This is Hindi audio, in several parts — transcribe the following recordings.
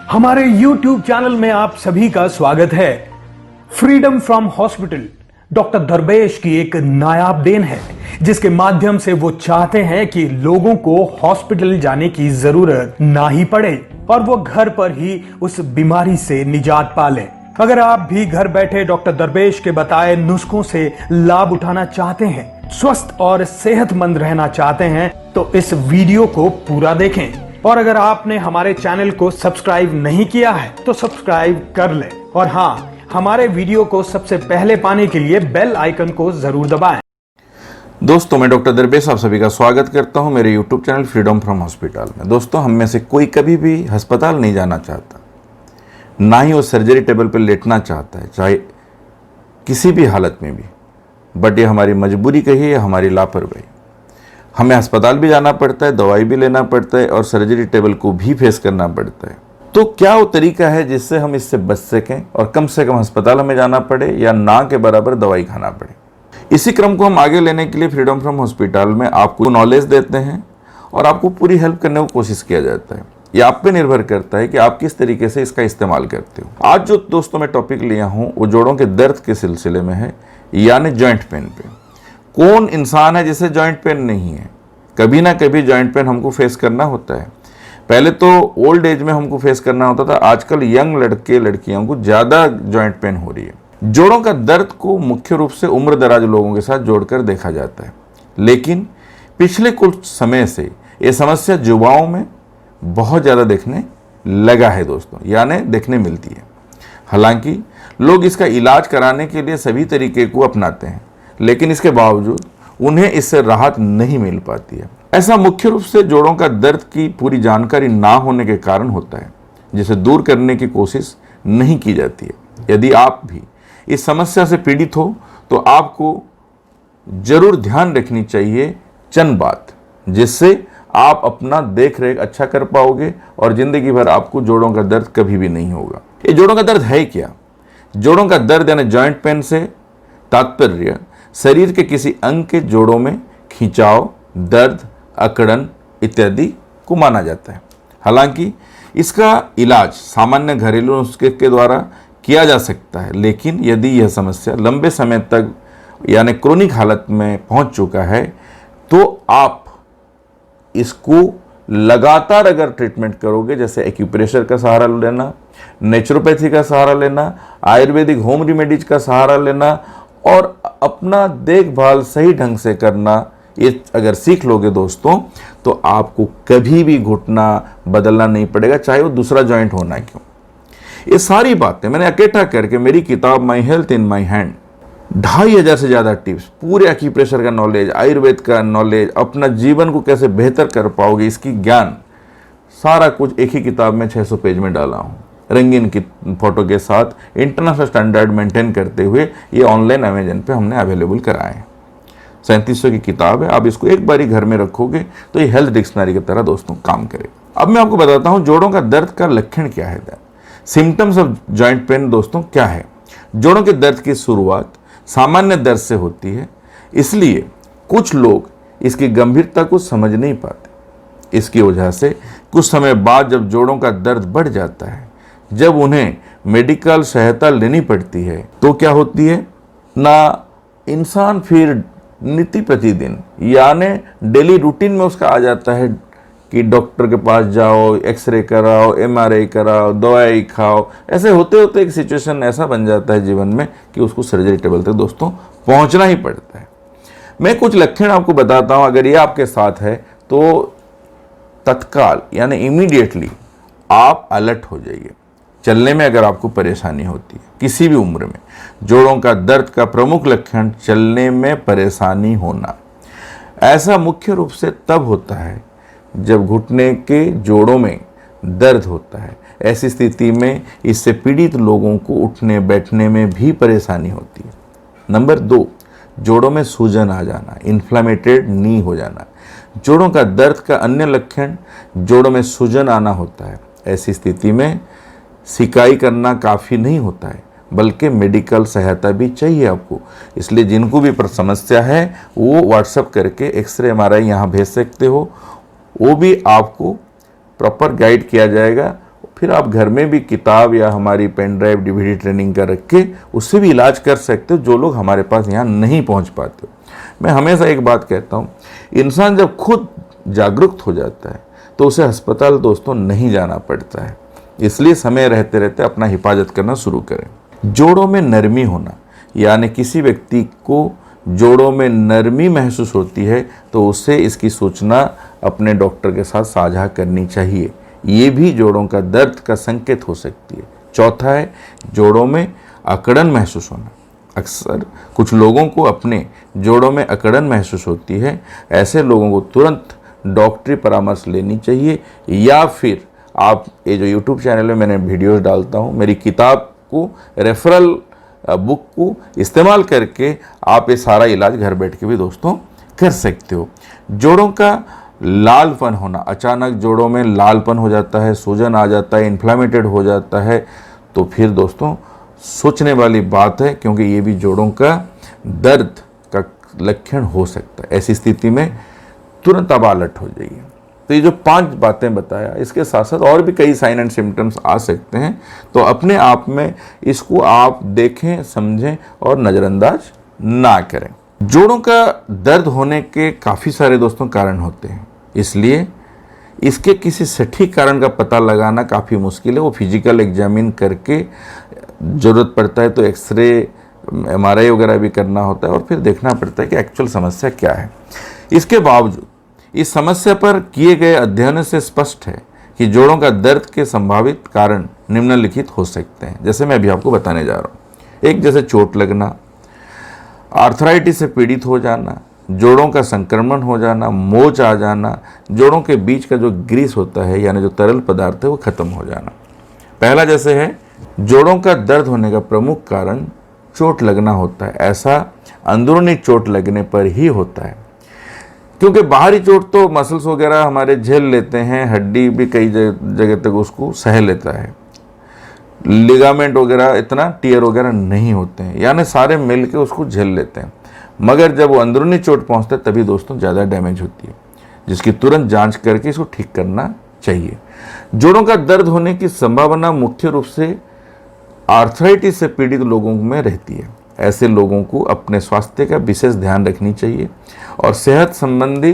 हमारे YouTube चैनल में आप सभी का स्वागत है। फ्रीडम फ्रॉम हॉस्पिटल डॉक्टर दरवेश की एक नायाब देन है, जिसके माध्यम से वो चाहते हैं कि लोगों को हॉस्पिटल जाने की जरूरत ना ही पड़े और वो घर पर ही उस बीमारी से निजात पा लें। अगर आप भी घर बैठे डॉक्टर दरवेश के बताए नुस्खों से लाभ उठाना चाहते हैं, स्वस्थ और सेहतमंद रहना चाहते हैं, तो इस वीडियो को पूरा देखें। और अगर आपने हमारे चैनल को सब्सक्राइब नहीं किया है तो सब्सक्राइब कर लें। और हाँ, हमारे वीडियो को सबसे पहले पाने के लिए बेल आइकन को जरूर दबाएं। दोस्तों, मैं डॉक्टर दरवेश आप सभी का स्वागत करता हूं मेरे YouTube channel freedom from hospital में। दोस्तों, हम में से कोई कभी भी अस्पताल नहीं जाना चाहता, ना ही वो सर्जरी टेबल पर लेटना चाहता है, चाहे किसी भी हालत में भी। बट ये हमारी मजबूरी कहिए या हमारी लापरवाही, हमें अस्पताल भी जाना पड़ता है, दवाई भी लेना पड़ता है और सर्जरी टेबल को भी फेस करना पड़ता है। तो क्या वो तरीका है जिससे हम इससे बच सकें और कम से कम अस्पताल हमें जाना पड़े या ना के बराबर दवाई खाना पड़े? इसी क्रम को हम आगे लेने के लिए फ्रीडम फ्रॉम हॉस्पिटल में आपको नॉलेज देते हैं और आपको पूरी हेल्प करने की कोशिश किया जाता है। यह आप पे निर्भर करता है कि आप किस तरीके से इसका इस्तेमाल करते हो। आज जो दोस्तों मैं टॉपिक लिया हूँ वो जोड़ों के दर्द के सिलसिले में है, यानी जॉइंट पेन पे। कौन इंसान है जिसे जॉइंट पेन नहीं है? कभी ना कभी जॉइंट पेन हमको फेस करना होता है। पहले तो ओल्ड एज में हमको फेस करना होता था, आजकल यंग लड़के लड़कियों को ज़्यादा जॉइंट पेन हो रही है। जोड़ों का दर्द को मुख्य रूप से उम्र दराज लोगों के साथ जोड़कर देखा जाता है, लेकिन पिछले कुछ समय से ये समस्या युवाओं में बहुत ज़्यादा देखने लगा है दोस्तों, यानी देखने मिलती है। हालांकि लोग इसका इलाज कराने के लिए सभी तरीके को अपनाते हैं, लेकिन इसके बावजूद उन्हें इससे राहत नहीं मिल पाती है। ऐसा मुख्य रूप से जोड़ों का दर्द की पूरी जानकारी ना होने के कारण होता है, जिसे दूर करने की कोशिश नहीं की जाती है। यदि आप भी इस समस्या से पीड़ित हो तो आपको जरूर ध्यान रखनी चाहिए चंद बात, जिससे आप अपना देख रेख अच्छा कर पाओगे और जिंदगी भर आपको जोड़ों का दर्द कभी भी नहीं होगा। ये जोड़ों का दर्द है क्या? जोड़ों का दर्द यानी जॉइंट पेन से तात्पर्य शरीर के किसी अंग के जोड़ों में खिंचाव, दर्द, अकड़न इत्यादि को माना जाता है। हालांकि इसका इलाज सामान्य घरेलू नुस्खे के द्वारा किया जा सकता है, लेकिन यदि यह समस्या लंबे समय तक यानी क्रोनिक हालत में पहुंच चुका है तो आप इसको लगातार अगर ट्रीटमेंट करोगे, जैसे एक्यूप्रेशर का सहारा लेना, नेचुरोपैथी का सहारा लेना, आयुर्वेदिक होम रेमेडीज का सहारा लेना और अपना देखभाल सही ढंग से करना, ये अगर सीख लोगे दोस्तों, तो आपको कभी भी घुटना बदलना नहीं पड़ेगा, चाहे वो दूसरा जॉइंट होना क्यों। ये सारी बातें मैंने इकट्ठा करके मेरी किताब my health in my hand 2500 से ज़्यादा टिप्स, पूरे एक्यूप्रेशर का नॉलेज, आयुर्वेद का नॉलेज, अपना जीवन को कैसे बेहतर कर पाओगे इसकी ज्ञान, सारा कुछ एक ही किताब में 600 पेज में डाला हूँ, रंगीन की फोटो के साथ इंटरनेशनल स्टैंडर्ड मेंटेन करते हुए। ये ऑनलाइन अमेजन पे हमने अवेलेबल कराए हैं। 3700 की किताब है। आप इसको एक बारी घर में रखोगे तो ये हेल्थ डिक्शनरी की तरह दोस्तों काम करेगा। अब मैं आपको बताता हूँ जोड़ों का दर्द का लक्षण क्या है, सिम्टम्स ऑफ जॉइंट पेन दोस्तों क्या है। जोड़ों के दर्द की शुरुआत सामान्य दर्द से होती है, इसलिए कुछ लोग इसकी गंभीरता को समझ नहीं पाते। इसकी वजह से कुछ समय बाद जब जोड़ों का दर्द बढ़ जाता है, जब उन्हें मेडिकल सहायता लेनी पड़ती है, तो क्या होती है ना, इंसान फिर नित्य प्रतिदिन यानी डेली रूटीन में उसका आ जाता है कि डॉक्टर के पास जाओ, एक्सरे कराओ, MRI कराओ, दवाई खाओ। ऐसे होते होते एक सिचुएशन ऐसा बन जाता है जीवन में कि उसको सर्जरी टेबल तक दोस्तों पहुंचना ही पड़ता है। मैं कुछ लक्षण आपको बताता हूं, अगर ये आपके साथ है तो तत्काल यानी इमीडिएटली आप अलर्ट हो जाइए। चलने में अगर आपको परेशानी होती है किसी भी उम्र में, जोड़ों का दर्द का प्रमुख लक्षण चलने में परेशानी होना। ऐसा मुख्य रूप से तब होता है जब घुटने के जोड़ों में दर्द होता है। ऐसी स्थिति में इससे पीड़ित लोगों को उठने बैठने में भी परेशानी होती है। नंबर 2, जोड़ों में सूजन आ जाना, इन्फ्लेमेटेड नी हो जाना। जोड़ों का दर्द का अन्य लक्षण जोड़ों में सूजन आना होता है। ऐसी स्थिति में सिकाई करना काफ़ी नहीं होता है, बल्कि मेडिकल सहायता भी चाहिए आपको। इसलिए जिनको भी समस्या है वो व्हाट्सएप करके एक्सरे MRI यहाँ भेज सकते हो, वो भी आपको प्रॉपर गाइड किया जाएगा। फिर आप घर में भी किताब या हमारी पेन ड्राइव डीवीडी ट्रेनिंग का रख के उससे भी इलाज कर सकते हो, जो लोग हमारे पास यहाँ नहीं पहुँच पाते। मैं हमेशा एक बात कहता हूँ, इंसान जब खुद जागरूक हो जाता है तो उसे अस्पताल दोस्तों नहीं जाना पड़ता है। इसलिए समय रहते रहते अपना हिफाजत करना शुरू करें। जोड़ों में नरमी होना, यानी किसी व्यक्ति को जोड़ों में नरमी महसूस होती है तो उसे इसकी सूचना अपने डॉक्टर के साथ साझा करनी चाहिए। ये भी जोड़ों का दर्द का संकेत हो सकती है। चौथा है जोड़ों में अकड़न महसूस होना। अक्सर कुछ लोगों को अपने जोड़ों में अकड़न महसूस होती है। ऐसे लोगों को तुरंत डॉक्टरी परामर्श लेनी चाहिए, या फिर आप ये जो यूट्यूब चैनल में मैंने वीडियोस डालता हूँ, मेरी किताब को रेफरल बुक को इस्तेमाल करके आप ये सारा इलाज घर बैठ के भी दोस्तों कर सकते हो। जोड़ों का लालपन होना, अचानक जोड़ों में लालपन हो जाता है, सूजन आ जाता है, इन्फ्लामेटेड हो जाता है, तो फिर दोस्तों सोचने वाली बात है, क्योंकि ये भी जोड़ों का दर्द का लक्षण हो सकता है। ऐसी स्थिति में तुरंत आप अलर्ट हो जाइए। तो ये जो 5 बातें बताया, इसके साथ साथ और भी कई साइन एंड सिम्टम्स आ सकते हैं, तो अपने आप में इसको आप देखें, समझें और नज़रअंदाज ना करें। जोड़ों का दर्द होने के काफ़ी सारे दोस्तों कारण होते हैं, इसलिए इसके किसी सटीक कारण का पता लगाना काफ़ी मुश्किल है। वो फिजिकल एग्जामिन करके ज़रूरत पड़ता है तो एक्सरे, MRI वगैरह भी करना होता है और फिर देखना पड़ता है कि एक्चुअल समस्या क्या है। इसके बावजूद इस समस्या पर किए गए अध्ययन से स्पष्ट है कि जोड़ों का दर्द के संभावित कारण निम्नलिखित हो सकते हैं, जैसे मैं अभी आपको बताने जा रहा हूँ। एक, जैसे चोट लगना, आर्थराइटिस से पीड़ित हो जाना, जोड़ों का संक्रमण हो जाना, मोच आ जाना, जोड़ों के बीच का जो ग्रीस होता है यानी जो तरल पदार्थ है वो खत्म हो जाना। पहला जैसे है, जोड़ों का दर्द होने का प्रमुख कारण चोट लगना होता है। ऐसा अंदरूनी चोट लगने पर ही होता है, क्योंकि बाहरी चोट तो मसल्स वगैरह हमारे झेल लेते हैं, हड्डी भी कई जगह तक उसको सह लेता है, लिगामेंट वगैरह इतना टियर वगैरह नहीं होते हैं, यानी सारे मिल के उसको झेल लेते हैं। मगर जब वो अंदरूनी चोट पहुंचता है तभी दोस्तों ज़्यादा डैमेज होती है, जिसकी तुरंत जांच करके इसको ठीक करना चाहिए। जोड़ों का दर्द होने की संभावना मुख्य रूप से आर्थराइटिस से पीड़ित लोगों में रहती है। ऐसे लोगों को अपने स्वास्थ्य का विशेष ध्यान रखनी चाहिए और सेहत संबंधी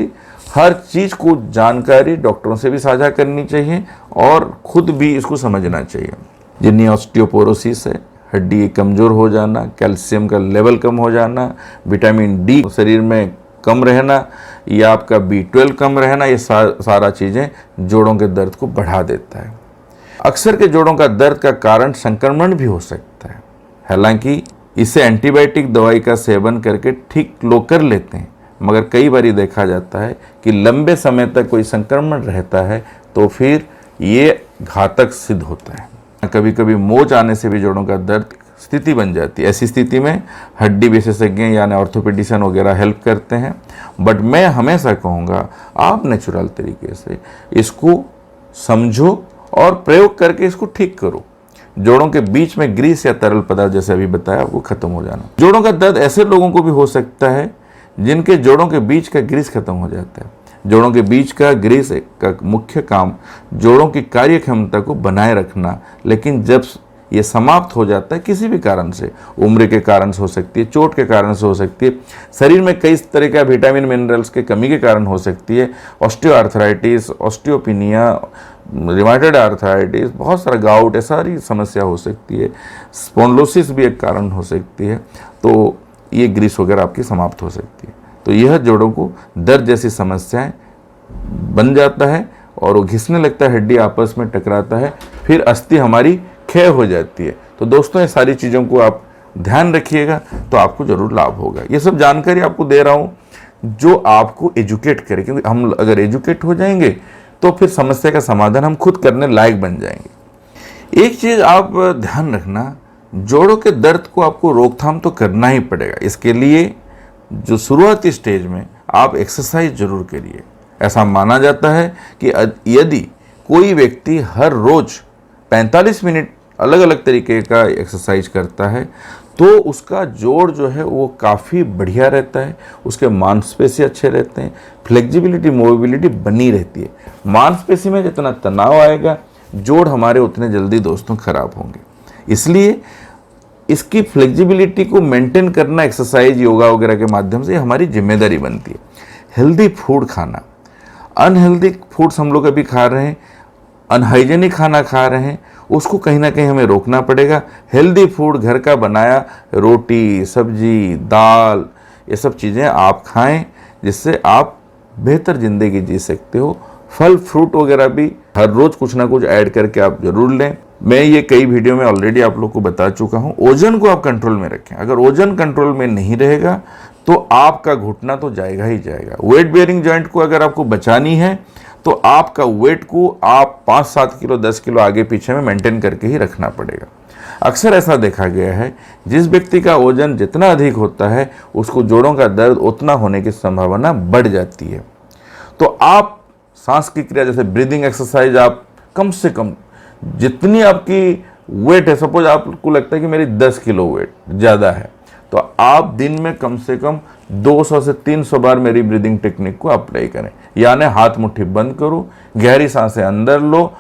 हर चीज़ को जानकारी डॉक्टरों से भी साझा करनी चाहिए और खुद भी इसको समझना चाहिए। जिन्हें ऑस्टियोपोरोसिस है, हड्डी कमज़ोर हो जाना, कैल्शियम का लेवल कम हो जाना, विटामिन डी शरीर में कम रहना या आपका B12 कम रहना, ये सारा चीज़ें जोड़ों के दर्द को बढ़ा देता है। अक्सर के जोड़ों का दर्द का कारण संक्रमण भी हो सकता है। हालांकि इसे एंटीबायोटिक दवाई का सेवन करके ठीक लोग कर लेते हैं, मगर कई बार देखा जाता है कि लंबे समय तक कोई संक्रमण रहता है तो फिर ये घातक सिद्ध होता है। कभी कभी मोच आने से भी जोड़ों का दर्द स्थिति बन जाती है। ऐसी स्थिति में हड्डी विशेषज्ञ यानी ऑर्थोपेडिशियन वगैरह हेल्प करते हैं, बट मैं हमेशा कहूँगा आप नेचुरल तरीके से इसको समझो और प्रयोग करके इसको ठीक करो। जोड़ों के बीच में ग्रीस या तरल पदार्थ जैसे अभी बताया वो खत्म हो जाना। जोड़ों का दर्द ऐसे लोगों को भी हो सकता है जिनके जोड़ों के बीच का ग्रीस खत्म हो जाता है। जोड़ों के बीच का ग्रीस का मुख्य काम जोड़ों की कार्य क्षमता को बनाए रखना, लेकिन जब ये समाप्त हो जाता है किसी भी कारण से, उम्र के कारण से हो सकती है, चोट के कारण से हो सकती है, शरीर में कई तरह का विटामिन मिनरल्स के कमी के कारण हो सकती है, ऑस्टियोआर्थराइटिस, ऑस्टियोपिनिया, रिमाटॉइड आर्थराइटिस, बहुत सारा गाउट, सारी समस्या हो सकती है, स्पॉन्डिलोसिस भी एक कारण हो सकती है, तो ये ग्रीस वगैरह आपकी समाप्त हो सकती है। तो यह जोड़ों को दर्द जैसी समस्याएं बन जाता है और वो घिसने लगता है, हड्डी आपस में टकराता है, फिर अस्थि हमारी क्षय हो जाती है। तो दोस्तों ये सारी चीज़ों को आप ध्यान रखिएगा तो आपको ज़रूर लाभ होगा। ये सब जानकारी आपको दे रहा हूँ जो आपको एजुकेट करे, क्योंकि हम अगर एजुकेट हो जाएंगे तो फिर समस्या का समाधान हम खुद करने लायक बन जाएंगे। एक चीज़ आप ध्यान रखना, जोड़ों के दर्द को आपको रोकथाम तो करना ही पड़ेगा। इसके लिए जो शुरुआती स्टेज में आप एक्सरसाइज जरूर करिए। ऐसा माना जाता है कि यदि कोई व्यक्ति हर रोज 45 मिनट अलग अलग तरीके का एक्सरसाइज करता है तो उसका जोड़ जो है वो काफ़ी बढ़िया रहता है, उसके मांसपेशी अच्छे रहते हैं, फ्लेक्सिबिलिटी मोबिलिटी बनी रहती है। मांसपेशी में जितना तनाव आएगा, जोड़ हमारे उतने जल्दी दोस्तों खराब होंगे। इसलिए इसकी फ्लेक्सिबिलिटी को मेंटेन करना एक्सरसाइज, योगा वगैरह के माध्यम से हमारी जिम्मेदारी बनती है। हेल्दी फूड खाना, अनहेल्दी फूड्स हम लोग अभी खा रहे हैं, अनहाइजेनिक खाना खा रहे हैं, उसको कहीं ना कहीं हमें रोकना पड़ेगा। हेल्दी फूड, घर का बनाया रोटी, सब्जी, दाल, ये सब चीज़ें आप खाएं, जिससे आप बेहतर ज़िंदगी जी सकते हो। फल फ्रूट वगैरह भी हर रोज़ कुछ ना कुछ ऐड करके आप ज़रूर लें। मैं ये कई वीडियो में ऑलरेडी आप लोग को बता चुका हूँ। ओजन को आप कंट्रोल में रखें। अगर ओजन कंट्रोल में नहीं रहेगा तो आपका घुटना तो जाएगा ही जाएगा। वेट बेयरिंग जॉइंट को अगर आपको बचानी है तो आपका वेट को आप 5-7 किलो 10 किलो आगे पीछे में मेंटेन करके ही रखना पड़ेगा। अक्सर ऐसा देखा गया है, जिस व्यक्ति का वजन जितना अधिक होता है उसको जोड़ों का दर्द उतना होने की संभावना बढ़ जाती है। तो आप सांस की क्रिया जैसे ब्रीदिंग एक्सरसाइज आप कम से कम जितनी आपकी वेट है, सपोज आपको लगता है कि मेरी 10 किलो वेट ज़्यादा है, तो आप दिन में कम से कम 200 से 300 बार मेरी ब्रीदिंग टेक्निक को अप्लाई करें। यानी हाथ मुट्ठी बंद करो, गहरी सांसें अंदर लो,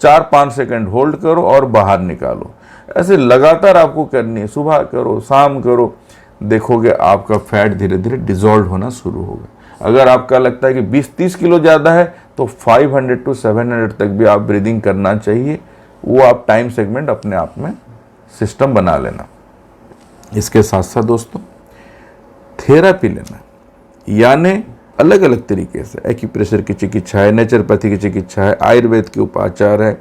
4-5 सेकंड होल्ड करो और बाहर निकालो। ऐसे लगातार आपको करनी है, सुबह करो, शाम करो, देखोगे आपका फैट धीरे धीरे डिजॉल्व होना शुरू होगा। अगर आपका लगता है कि 20-30 किलो ज़्यादा है तो 500 to 700 तक भी आप ब्रीदिंग करना चाहिए। वो आप टाइम सेगमेंट अपने आप में सिस्टम बना लेना। इसके साथ साथ दोस्तों थेरापी लेना, यानी अलग अलग तरीके से एक्यूप्रेशर की चिकित्सा है, नेचुरोपैथी की चिकित्सा है, आयुर्वेद के उपचार है,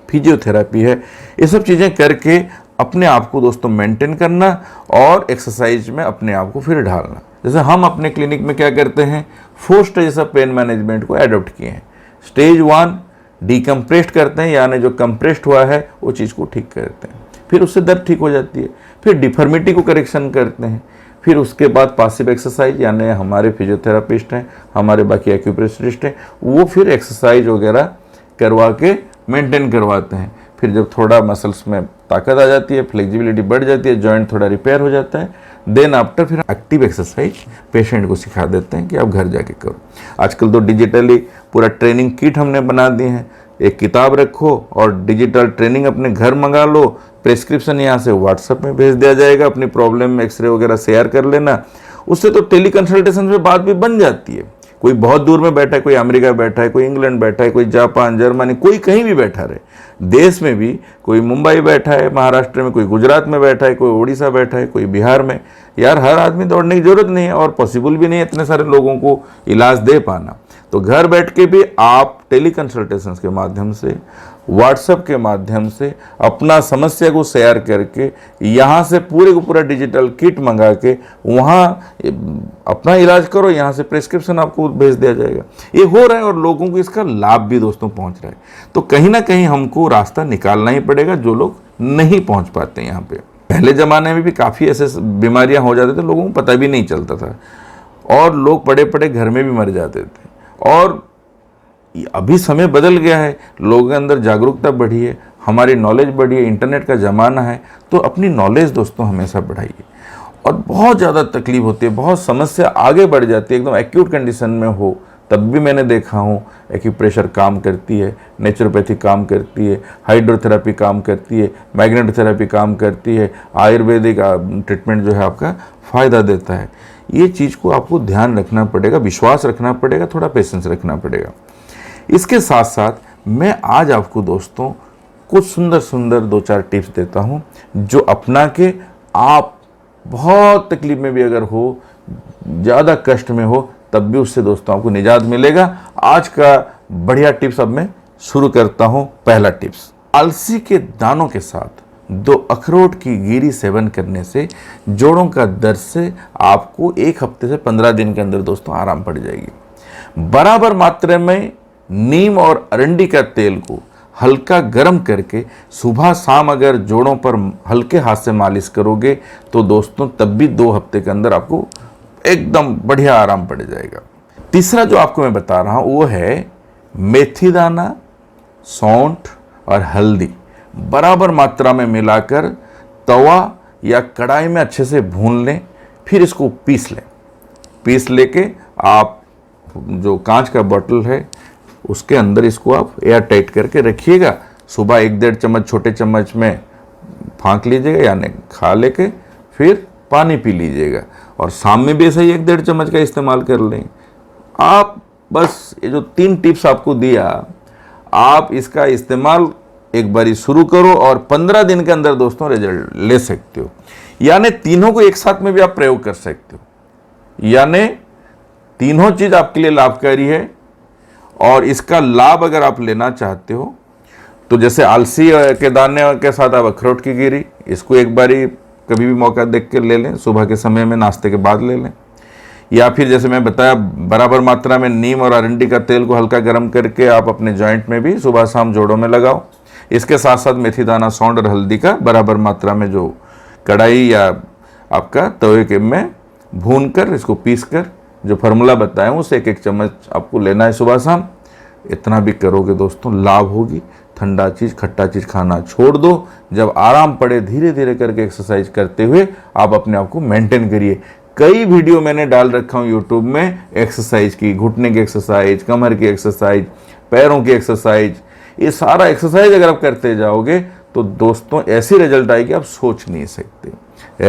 फिजियोथेरापी है, ये सब चीज़ें करके अपने आप को दोस्तों मेंटेन करना और एक्सरसाइज में अपने आप को फिर ढालना। जैसे हम अपने क्लिनिक में क्या करते हैं, 4 स्टेज ऑफ पेन मैनेजमेंट को एडॉप्ट किए हैं। स्टेज 1 डिकम्प्रेस्ड करते हैं, यानी जो कंप्रेस्ड हुआ है वो चीज़ को ठीक करते हैं, फिर उससे दर्द ठीक हो जाती है। फिर डिफॉर्मिटी को करेक्शन करते हैं। फिर उसके बाद पासिव एक्सरसाइज, यानी हमारे फिजियोथेरापिस्ट हैं, हमारे बाकी एक्यूप्रेशरिस्ट हैं, वो फिर एक्सरसाइज वगैरह करवा के मेंटेन करवाते हैं। फिर जब थोड़ा मसल्स में ताकत आ जाती है, फ्लेक्सिबिलिटी बढ़ जाती है, जॉइंट थोड़ा रिपेयर हो जाता है, देन आफ्टर फिर एक्टिव एक्सरसाइज पेशेंट को सिखा देते हैं कि आप घर जाके करो। आजकल तो डिजिटली पूरा ट्रेनिंग किट हमने बना दी है। एक किताब रखो और डिजिटल ट्रेनिंग अपने घर मंगा लो, प्रेस्क्रिप्शन यहाँ से व्हाट्सएप में भेज दिया जाएगा। अपनी प्रॉब्लम में एक्सरे वगैरह शेयर कर लेना, उससे तो टेली कंसल्टेशन में बात भी बन जाती है। कोई बहुत दूर में बैठा है, कोई अमेरिका बैठा है, कोई इंग्लैंड बैठा है, कोई जापान, जर्मनी, कोई कहीं भी बैठा रहे, देश में भी कोई मुंबई बैठा है, महाराष्ट्र में, कोई गुजरात में बैठा है, कोई उड़ीसा बैठा है, कोई बिहार में। यार हर आदमी दौड़ने की जरूरत नहीं है और पॉसिबल भी नहीं है इतने सारे लोगों को इलाज दे पाना। तो घर बैठ के भी आप टेली कंसल्टेशन के माध्यम से, व्हाट्सएप के माध्यम से अपना समस्या को शेयर करके यहाँ से पूरे को पूरा डिजिटल किट मंगा के वहाँ अपना इलाज करो। यहाँ से प्रेस्क्रिप्शन आपको भेज दिया जाएगा। ये हो रहा है और लोगों को इसका लाभ भी दोस्तों पहुँच रहा है। तो कहीं ना कहीं हमको रास्ता निकालना ही पड़ेगा, जो लोग नहीं पहुँच पाते यहाँ पे। पहले ज़माने में भी काफ़ी ऐसे बीमारियाँ हो जाते थे, लोगों को पता भी नहीं चलता था और लोग पड़े पड़े घर में भी मर जाते थे। और अभी समय बदल गया है, लोगों के अंदर जागरूकता बढ़ी है, हमारी नॉलेज बढ़ी है, इंटरनेट का ज़माना है, तो अपनी नॉलेज दोस्तों हमेशा बढ़ाइए। और बहुत ज़्यादा तकलीफ होती है, बहुत समस्या आगे बढ़ जाती है, एकदम एक्यूट कंडीशन में हो तब भी मैंने देखा हूँ एक्यूप्रेशर काम करती है, नेचुरोपैथी काम करती है, हाइड्रोथेरेपी काम करती है, मैग्नेटोथेरेपी काम करती है, आयुर्वेदिक ट्रीटमेंट जो है आपका फ़ायदा देता है। ये चीज़ को आपको ध्यान रखना पड़ेगा, विश्वास रखना पड़ेगा, थोड़ा पेशेंस रखना पड़ेगा। इसके साथ साथ मैं आज आपको दोस्तों कुछ सुंदर सुंदर 2-4 टिप्स देता हूं, जो अपना के आप बहुत तकलीफ में भी अगर हो, ज़्यादा कष्ट में हो, तब भी उससे दोस्तों आपको निजात मिलेगा। आज का बढ़िया टिप्स अब मैं शुरू करता हूं। पहला टिप्स, अलसी के दानों के साथ 2 अखरोट की गिरी सेवन करने से जोड़ों का दर्द से आपको 1 हफ्ते से 15 दिन के अंदर दोस्तों आराम पड़ जाएगी। बराबर मात्रा में नीम और अरंडी का तेल को हल्का गर्म करके सुबह शाम अगर जोड़ों पर हल्के हाथ से मालिश करोगे तो दोस्तों तब भी 2 हफ्ते के अंदर आपको एकदम बढ़िया आराम पड़ जाएगा। तीसरा जो आपको मैं बता रहा हूँ वो है मेथी दाना, सौंठ और हल्दी बराबर मात्रा में मिलाकर तवा या कढ़ाई में अच्छे से भून लें, फिर इसको पीस लें। पीस लेके आप जो कांच का बोतल है उसके अंदर इसको आप एयर टाइट करके रखिएगा। सुबह 1-1.5 चम्मच छोटे चम्मच में फाँक लीजिएगा, यानी खा लेके फिर पानी पी लीजिएगा, और शाम में भी ऐसा ही 1-1.5 चम्मच का इस्तेमाल कर लें आप। बस ये जो 3 टिप्स आपको दिया, आप इसका इस्तेमाल एक बारी शुरू करो और 15 दिन के अंदर दोस्तों रिजल्ट ले सकते हो। यानी तीनों को एक साथ में भी आप प्रयोग कर सकते हो, यानी तीनों चीज आपके लिए लाभकारी है। और इसका लाभ अगर आप लेना चाहते हो तो जैसे आलसी के दाने के साथ आप अखरोट की गिरी, इसको एक बारी कभी भी मौका देख के ले लें, सुबह के समय में नाश्ते के बाद ले लें। या फिर जैसे मैं बताया, बराबर मात्रा में नीम और अरंडी का तेल को हल्का गर्म करके आप अपने जॉइंट में भी सुबह शाम जोड़ों में लगाओ। इसके साथ साथ मेथी दाना, सौंठ और हल्दी का बराबर मात्रा में जो कढ़ाई या आपका तवे के में भून कर इसको पीस कर जो फार्मूला बताया हूँ उसे 1-1 चम्मच आपको लेना है सुबह शाम। इतना भी करोगे दोस्तों लाभ होगी। ठंडा चीज़, खट्टा चीज़ खाना छोड़ दो। जब आराम पड़े धीरे धीरे करके एक्सरसाइज करते हुए आप अपने आप को मेंटेन करिए। कई वीडियो मैंने डाल रखा हूँ यूट्यूब में एक्सरसाइज की, घुटने की एक्सरसाइज, कमर की एक्सरसाइज, पैरों की एक्सरसाइज। ये सारा एक्सरसाइज अगर आप करते जाओगे तो दोस्तों ऐसी रिजल्ट आएगी आप सोच नहीं सकते।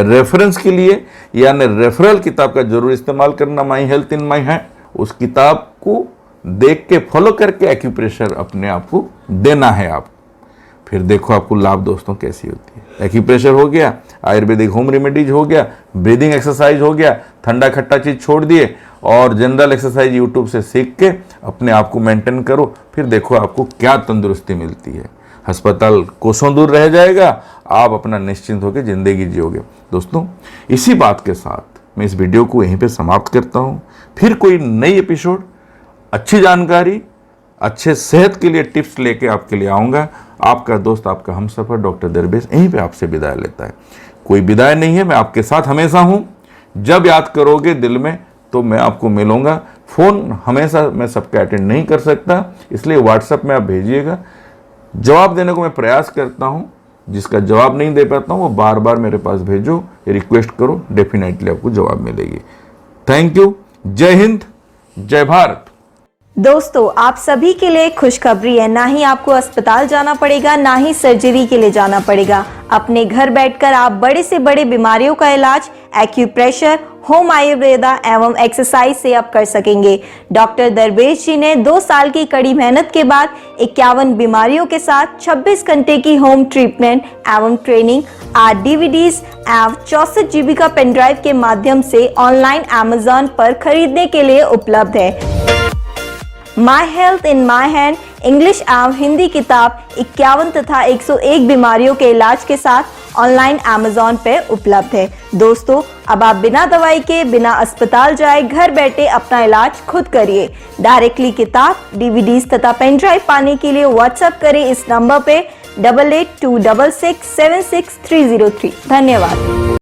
रेफरेंस के लिए यानी रेफरल किताब का जरूर इस्तेमाल करना, my health in my hand. उस किताब को देख के फॉलो करके एक्यूप्रेशर अपने आप को देना है आप। फिर देखो आपको लाभ दोस्तों कैसी होती है। एक्यूप्रेशर हो गया, आयुर्वेदिक होम रेमेडीज हो गया, ब्रीदिंग एक्सरसाइज हो गया, ठंडा खट्टा चीज छोड़ दिए, और जनरल एक्सरसाइज यूट्यूब से सीख के अपने आप को मेंटेन करो। फिर देखो आपको क्या तंदुरुस्ती मिलती है। अस्पताल कोसों दूर रह जाएगा, आप अपना निश्चिंत होकर जिंदगी जियोगे। दोस्तों इसी बात के साथ मैं इस वीडियो को यहीं पे समाप्त करता हूँ। फिर कोई नई एपिसोड, अच्छी जानकारी, अच्छे सेहत के लिए टिप्स लेके आपके लिए आऊँगा। आपका दोस्त, आपका हमसफर डॉक्टर दरवेश यहीं पे आपसे विदाई लेता है। कोई विदाई नहीं है, मैं आपके साथ हमेशा हूँ। जब याद करोगे दिल में तो मैं आपको मिलूंगा। फ़ोन हमेशा मैं सबका अटेंड नहीं कर सकता, इसलिए व्हाट्सएप में आप भेजिएगा। जवाब देने को मैं प्रयास करता हूँ, जिसका जवाब नहीं दे पाता हूँ वो बार बार मेरे पास भेजो, रिक्वेस्ट करो, डेफिनेटली आपको जवाब मिलेगी। Thank you. जय हिंद, जय भारत। दोस्तों आप सभी के लिए खुशखबरी है, ना ही आपको अस्पताल जाना पड़ेगा, ना ही सर्जरी के लिए जाना पड़ेगा। अपने घर बैठकर आप बड़े से बड़े बीमारियों का इलाज एक्यूप्रेशर, होम आयुर्वेदा एवं एक्सरसाइज से आप कर सकेंगे। डॉक्टर दरवेश जी ने 2 साल की कड़ी मेहनत के बाद 51 बीमारियों के साथ 26 घंटे की होम ट्रीटमेंट एवं ट्रेनिंग 8 DVDs एवं 64 GB का पेन ड्राइव के माध्यम से ऑनलाइन Amazon पर खरीदने के लिए उपलब्ध है। My health in my hand English एवं हिंदी किताब 51 तथा 101 बीमारियों के इलाज के साथ ऑनलाइन Amazon पे उपलब्ध है। दोस्तों अब आप बिना दवाई के, बिना अस्पताल जाए घर बैठे अपना इलाज खुद करिए। डायरेक्टली किताब, DVDs तथा पेन ड्राइव पाने के लिए व्हाट्सएप करें इस नंबर पे 8826676303। धन्यवाद।